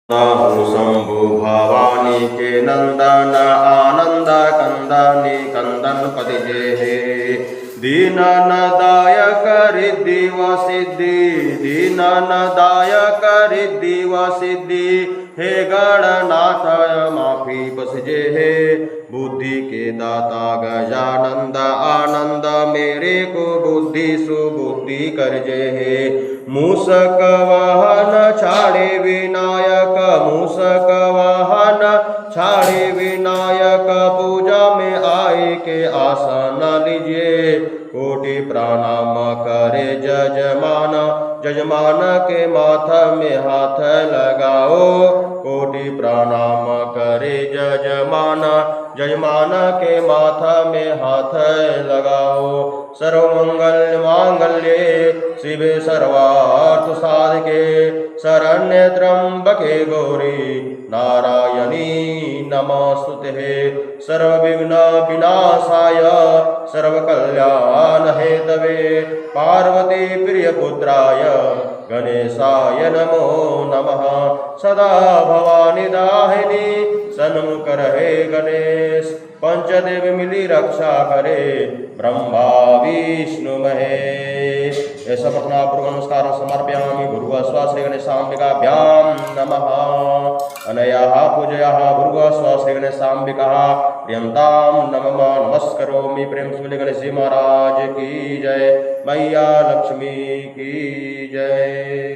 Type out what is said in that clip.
हो शंभु भवानी के नंदन आनंद कंदनी कंदन पति जे दीनन दायक रिद्धि व सिद्धि दीनन दायक रिद्धि व सिद्धि हे गणनाथ माफी बसजे हे बुद्धि के दाता गजानंद आनंद मेरे को बुद्धि सुबुद्धि करजे हे मूसक वाहन छाड़े विनायक मूसक वाहन छाड़े विनायक पूजा में आए के आसन लीजिए कोटि प्रणाम करे जजमान जजमान के माथा में हाथ लगाओ कोटि प्रणाम करे जजमान जजमान के माथा में हाथ लगाओ सर्वमंगल मांगल्ये शिवे सर्वार्थ साधके शरण्ये त्र्यंबके गौरी नारायणी नमोस्तुते सर्वविघ्न विनाशाय सर्वकल्याण हेतवे पार्वती प्रियपुत्राय गणेशाय नमो नमः सदा भवानी दाहिनी सन्मुख रहे गणेश पंचदेव मिली रक्षा करे ब्रह्मा विष्णु महेश ऐसा अपना पूर्व नमस्कार समर्पयामि भूर्भुवः श्री गणेशाम्बिकाभ्यां नमः अनयाः पूजयाः भूर्भुवः श्री गणेशाम्बिकाः प्रियन्तां नमः नमस्करोमि प्रेम से गणेश जी महाराज की जय मैया लक्ष्मी की जय।